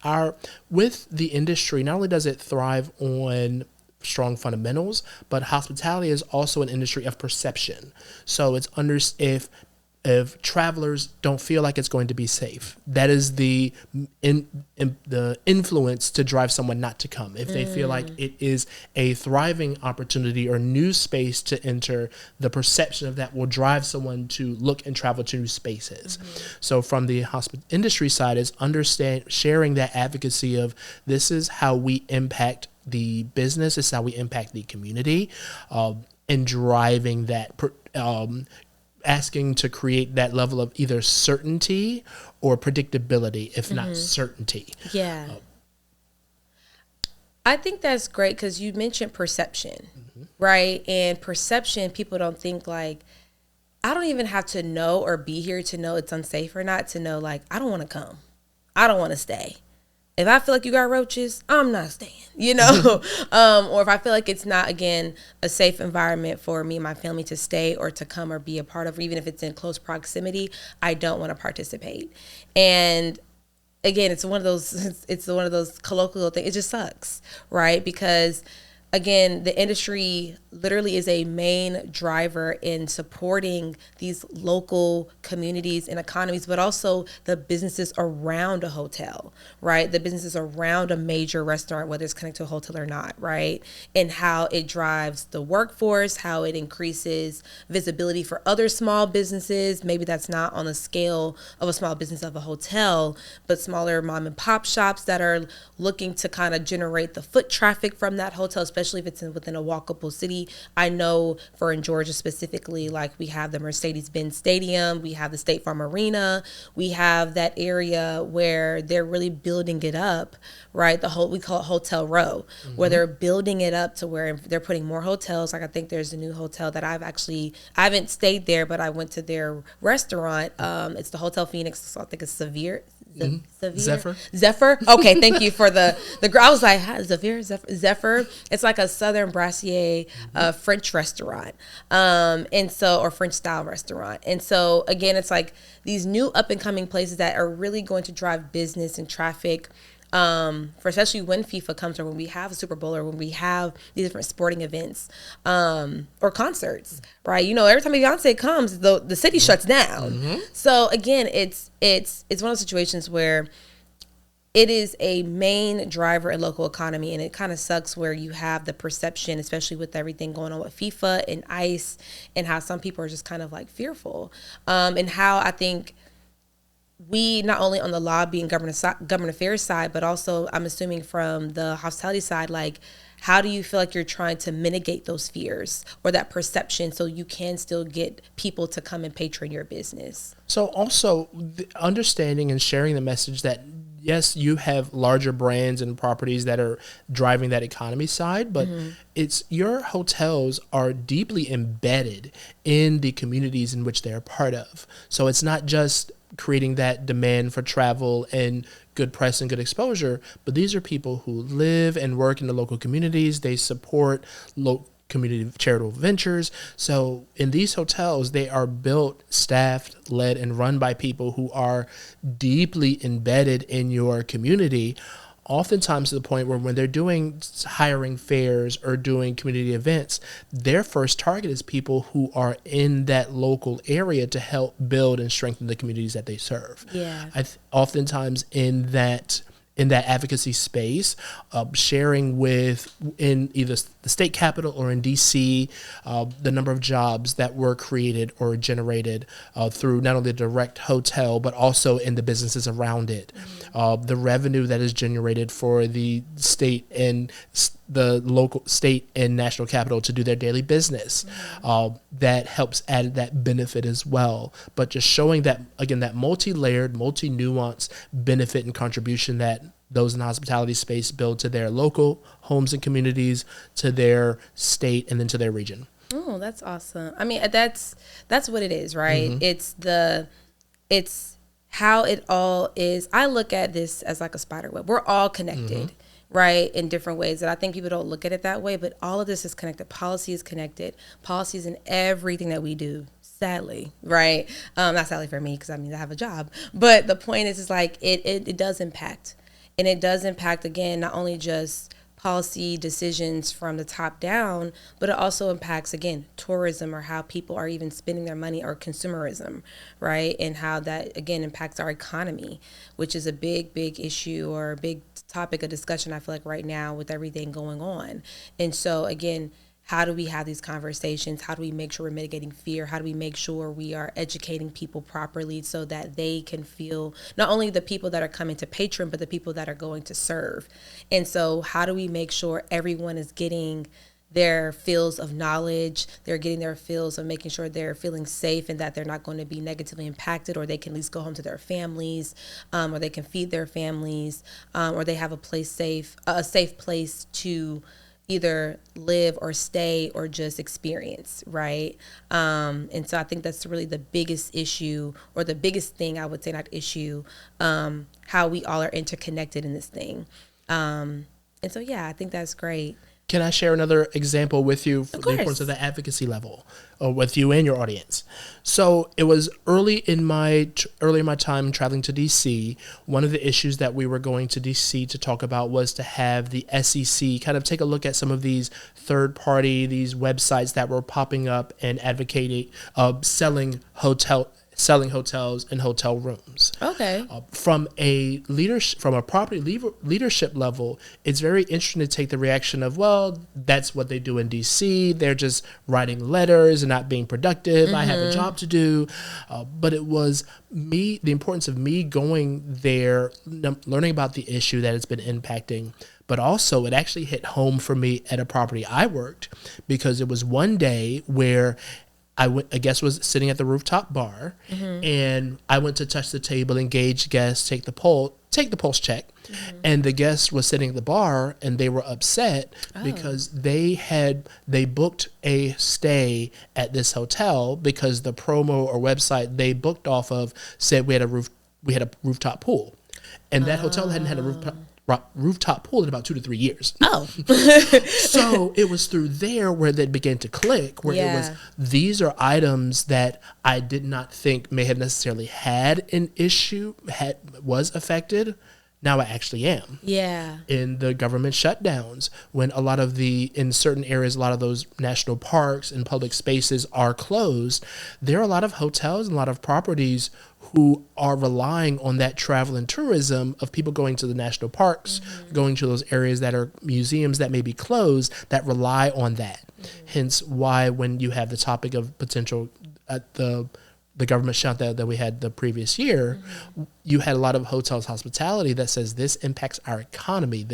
with the industry, not only does it thrive on strong fundamentals, but hospitality is also an industry of perception. So it's if travelers don't feel like it's going to be safe, that is the influence to drive someone not to come. If they feel like it is a thriving opportunity or new space to enter, the perception of that will drive someone to look and travel to new spaces. So from the industry side, is sharing that advocacy of, this is how we impact the business, this is how we impact the community, and driving that asking to create that level of either certainty or predictability, if not certainty. Yeah. I think that's great, because you mentioned perception, right? And perception, people don't think like, I don't even have to know or be here to know it's unsafe or not, to know like, I don't want to come. I don't want to stay. If I feel like you got roaches, I'm not staying, you know? Or if I feel like it's not, again, a safe environment for me and my family to stay or to come or be a part of, or even if it's in close proximity, I don't want to participate. And again, it's one of those colloquial things. It just sucks, right? Because again, the industry literally is a main driver in supporting these local communities and economies, but also the businesses around a hotel, right? The businesses around a major restaurant, whether it's connected to a hotel or not, right? And how it drives the workforce, how it increases visibility for other small businesses. Maybe that's not on the scale of a small business of a hotel, but smaller mom and pop shops that are looking to kind of generate the foot traffic from that hotel, especially if it's within a walkable city. I know for in Georgia specifically, like we have the Mercedes-Benz Stadium, we have the State Farm Arena, we have that area where they're really building it up, right? We call it Hotel Row, where they're building it up to where they're putting more hotels. Like I think there's a new hotel that I haven't stayed there, but I went to their restaurant. It's the Hotel Phoenix. So I think it's Zephyr. Okay, thank you for the. I was like, Zephyr. It's like a Southern Brasserie French restaurant, or French style restaurant. And so again, it's like these new up and coming places that are really going to drive business and traffic. For especially when FIFA comes, or when we have a Super Bowl, or when we have these different sporting events, or concerts, right? Every time Beyonce comes, the city shuts down. So again, it's one of those situations where it is a main driver in local economy, and it kind of sucks where you have the perception, especially with everything going on with FIFA and ICE, and how some people are just kind of like fearful, and how I think we, not only on the lobby and government affairs side, but also I'm assuming from the hospitality side, like how do you feel like you're trying to mitigate those fears or that perception so you can still get people to come and patron your business? So also understanding and sharing the message that yes, you have larger brands and properties that are driving that economy side, but it's your hotels are deeply embedded in the communities in which they're part of. So it's not just creating that demand for travel and good press and good exposure, but these are people who live and work in the local communities. They support local community charitable ventures. So in these hotels, they are built, staffed, led, and run by people who are deeply embedded in your community, oftentimes to the point where when they're doing hiring fairs or doing community events, their first target is people who are in that local area to help build and strengthen the communities that they serve. Yeah. Oftentimes in that advocacy space, sharing in either the state capitol or in DC, the number of jobs that were created or generated through not only the direct hotel, but also in the businesses around it. The revenue that is generated for the state and the local state and national capital to do their daily business. That helps add that benefit as well. But just showing that, again, that multi-layered, multi-nuanced benefit and contribution that those in the hospitality space build to their local homes and communities, to their state, and then to their region. Oh, that's awesome. I mean, that's what it is, right? It's how it all is. I look at this as like a spider web. We're all connected, right, in different ways. And I think people don't look at it that way, but all of this is connected. Policy is connected. Policy is in everything that we do. Sadly, right? Not sadly for me, because I have a job. But the point is like it does impact. And it does impact, again, not only just policy decisions from the top down, but it also impacts, again, tourism, or how people are even spending their money, or consumerism, right? And how that, again, impacts our economy, which is a big, big issue, or a big topic of discussion, I feel like, right now with everything going on. And so, again, how do we have these conversations? How do we make sure we're mitigating fear? How do we make sure we are educating people properly so that they can feel, not only the people that are coming to patron, but the people that are going to serve? And so how do we make sure everyone is getting their fills of knowledge, they're getting their fills of making sure they're feeling safe and that they're not going to be negatively impacted, or they can at least go home to their families, or they can feed their families, or they have a safe place to either live or stay or just experience, right? And so I think that's really the biggest issue, or the biggest thing, I would say, not issue, how we all are interconnected in this thing. And so, yeah, I think that's great. Can I share another example with you for Of the importance course. of the advocacy level, or with you and your audience? So it was early in my time traveling to DC. One of the issues that we were going to DC to talk about was to have the SEC kind of take a look at some of these third party, these websites that were popping up and advocating, selling hotels and hotel rooms. Okay. From a property leadership level, it's very interesting to take the reaction of, well, that's what they do in DC. They're just writing letters and not being productive. I have a job to do. But it was the importance of me going there, learning about the issue that it's been impacting. But also, it actually hit home for me at a property I worked, because it was one day where a guest was sitting at the rooftop bar, and I went to touch the table, engage guests, take the pulse check, and the guest was sitting at the bar, and they were upset because they booked a stay at this hotel because the promo or website they booked off of said we had a rooftop pool, and that hotel hadn't had a rooftop pool in about 2 to 3 years. Oh. So it was through there where they began to click, where it was, these are items that I did not think may have necessarily had an issue, was affected. Now I actually am. Yeah. In the government shutdowns, when in certain areas, a lot of those national parks and public spaces are closed, there are a lot of hotels and a lot of properties who are relying on that travel and tourism of people going to the national parks, going to those areas that are museums that may be closed, that rely on that. Hence why when you have the topic of potential the government shutdown that we had the previous year, you had a lot of hotels hospitality that says this impacts our economy.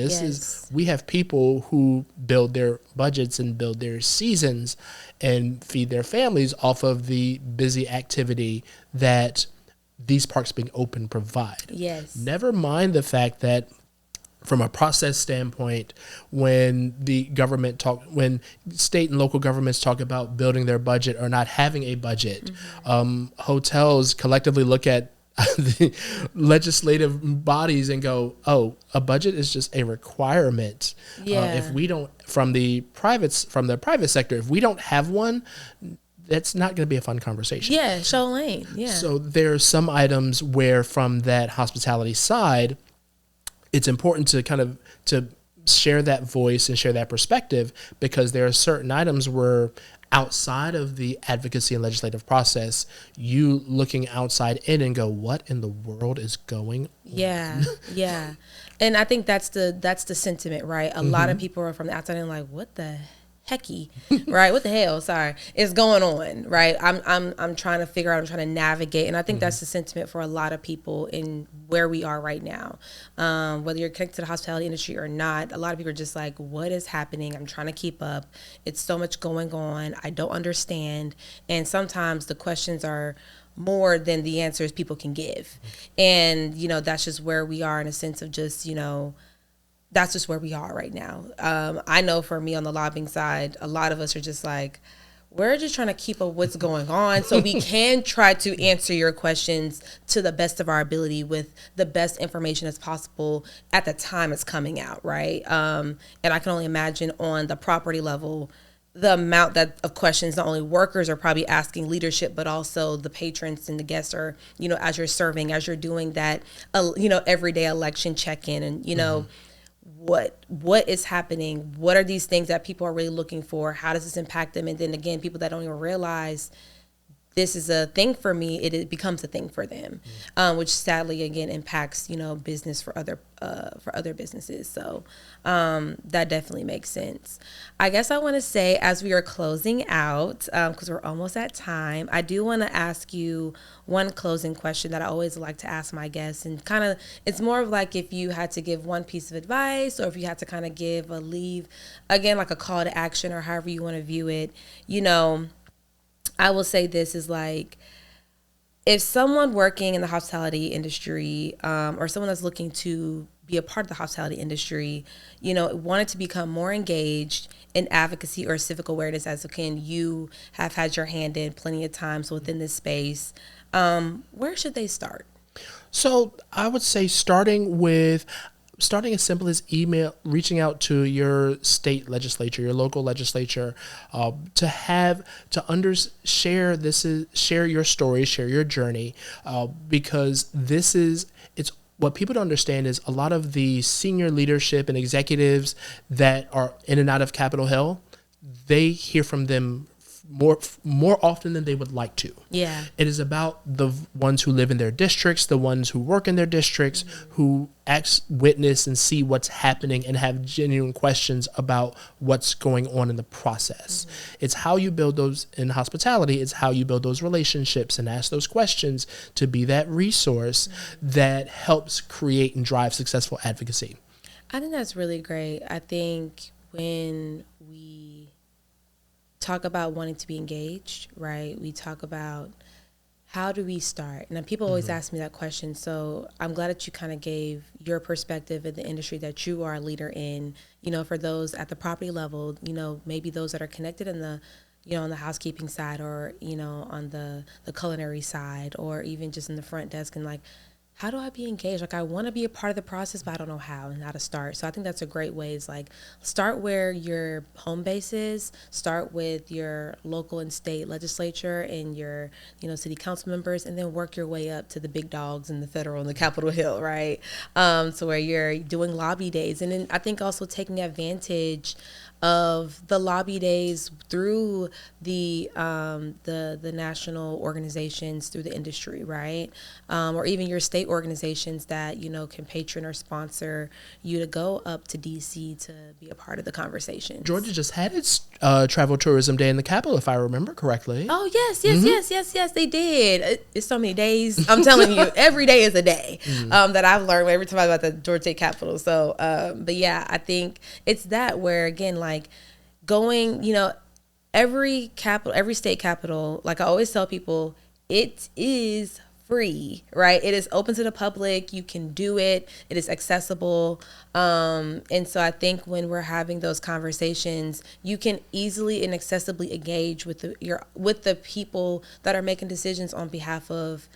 We have people who build their budgets and build their seasons and feed their families off of the busy activity that these parks being open provide. Yes. Never mind the fact that from a process standpoint, when when state and local governments talk about building their budget or not having a budget, hotels collectively look at the legislative bodies and go, oh, a budget is just a requirement. If we don't, from the private sector, if we don't have one, that's not going to be a fun conversation. Yeah, show lane. Yeah. So there are some items where from that hospitality side, it's important to to share that voice and share that perspective, because there are certain items where outside of the advocacy and legislative process, you looking outside in and go, what in the world is going on? Yeah. Yeah. And I think that's the sentiment, right? A lot of people are from the outside and like, what the hecky, right? What the hell, sorry, is going on, right? I'm trying to figure out, I'm trying to navigate. And I think that's the sentiment for a lot of people in where we are right now. Whether you're connected to the hospitality industry or not, a lot of people are just like, what is happening? I'm trying to keep up. It's so much going on. I don't understand. And sometimes the questions are more than the answers people can give. And, that's just where we are in a sense of just, that's just where we are right now. I know for me on the lobbying side, a lot of us are just like, we're just trying to keep up what's going on so we can try to answer your questions to the best of our ability with the best information as possible at the time it's coming out, right? And I can only imagine on the property level, the amount of questions not only workers are probably asking leadership, but also the patrons and the guests are, as you're serving, as you're doing that, everyday election check-in and, what is happening? What are these things that people are really looking for? How does this impact them? And then again, people that don't even realize this is a thing for me, it becomes a thing for them, which sadly again impacts business for other businesses. So that definitely makes sense. I guess I want to say, as we are closing out, because we're almost at time, I do want to ask you one closing question that I always like to ask my guests, and kind of it's more of like if you had to give one piece of advice, or if you had to kind of give like a call to action, or however you want to view it. I will say this is like, if someone working in the hospitality industry, or someone that's looking to be a part of the hospitality industry, wanted to become more engaged in advocacy or civic awareness, as again, you have had your hand in plenty of times within this space, where should they start? So I would say starting with starting as simple as reaching out to your state legislature, your local legislature, share your story, share your journey, because it's what people don't understand is a lot of the senior leadership and executives that are in and out of Capitol Hill, they hear from them more often than they would like to. Yeah. It is about the ones who live in their districts, the ones who work in their districts, who witness and see what's happening and have genuine questions about what's going on in the process. It's how you build those in hospitality. It's how you build those relationships and ask those questions to be that resource that helps create and drive successful advocacy. I think that's really great. I think when we talk about wanting to be engaged, right? We talk about how do we start? And people always ask me that question. So I'm glad that you kind of gave your perspective in the industry that you are a leader in, for those at the property level, maybe those that are connected in the, on the housekeeping side or, on the culinary side or even just in the front desk and how do I be engaged? I want to be a part of the process, but I don't know how and how to start. So I think that's a great way is start where your home base is, start with your local and state legislature and your, city council members, and then work your way up to the big dogs in the federal and the Capitol Hill, right? So where you're doing lobby days. And then I think also taking advantage of the lobby days through the national organizations, through the industry, right? Or even your state organizations that, can patron or sponsor you to go up to DC to be a part of the conversation. Georgia just had its travel tourism day in the Capitol, if I remember correctly. Oh, yes, they did. It's so many days. I'm telling you, every day is a day that I've learned every time I'm about the Georgia State Capitol. So, but yeah, I think it's that where, again, going, every state capital, I always tell people, it is free, right? It is open to the public. You can do it. It is accessible. And so I think when we're having those conversations, you can easily and accessibly engage with the people that are making decisions on behalf of,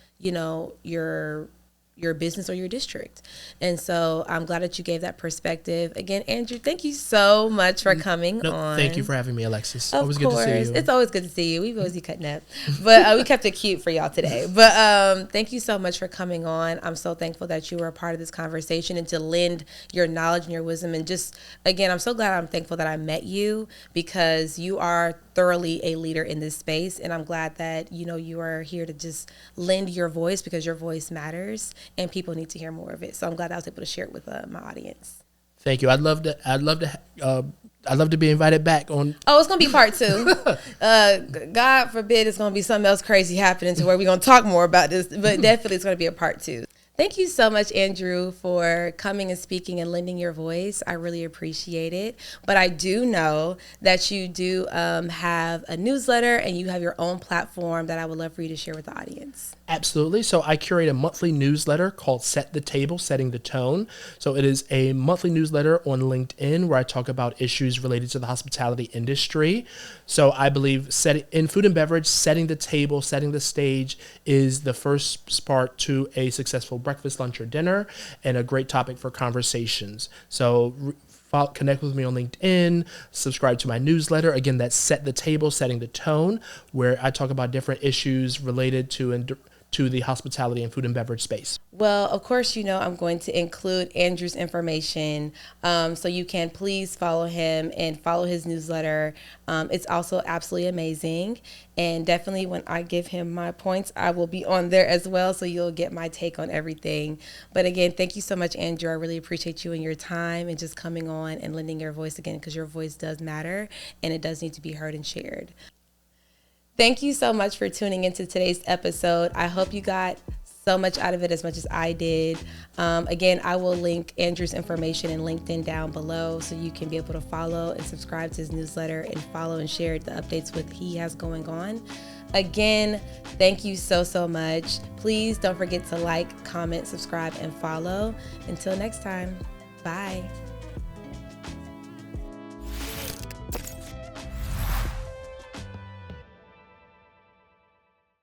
your business or your district. And so I'm glad that you gave that perspective. Again, Andrew, thank you so much for coming on. Thank you for having me, Alexis. Of always course. Good to see you. It's always good to see you. We've always been cutting up. But we kept it cute for y'all today. But thank you so much for coming on. I'm so thankful that you were a part of this conversation and to lend your knowledge and your wisdom. And just, again, I'm thankful that I met you because you are thoroughly a leader in this space. And I'm glad that, you are here to just lend your voice because your voice matters and people need to hear more of it. So I'm glad I was able to share it with my audience. Thank you. I'd love to be invited back on. Oh, it's going to be part 2. God forbid it's going to be something else crazy happening to where we're going to talk more about this, but definitely it's going to be a part 2. Thank you so much, Andrew, for coming and speaking and lending your voice. I really appreciate it. But I do know that you do have a newsletter and you have your own platform that I would love for you to share with the audience. Absolutely. So I curate a monthly newsletter called Set the Table, Setting the Tone. So it is a monthly newsletter on LinkedIn where I talk about issues related to the hospitality industry. So I believe in food and beverage, setting the table, setting the stage is the first part to a successful breakfast, lunch, or dinner, and a great topic for conversations. So connect with me on LinkedIn, subscribe to my newsletter. Again, that's Set the Table, Setting the Tone, where I talk about different issues related to the hospitality and food and beverage space. Well, of course, I'm going to include Andrew's information, so you can please follow him and follow his newsletter. It's also absolutely amazing. And definitely when I give him my points, I will be on there as well, so you'll get my take on everything. But again, thank you so much, Andrew. I really appreciate you and your time and just coming on and lending your voice again, because your voice does matter and it does need to be heard and shared. Thank you so much for tuning into today's episode. I hope you got so much out of it as much as I did. Again, I will link Andrew's information in LinkedIn down below so you can be able to follow and subscribe to his newsletter and follow and share the updates what he has going on. Again, thank you so much. Please don't forget to like, comment, subscribe, and follow. Until next time, bye.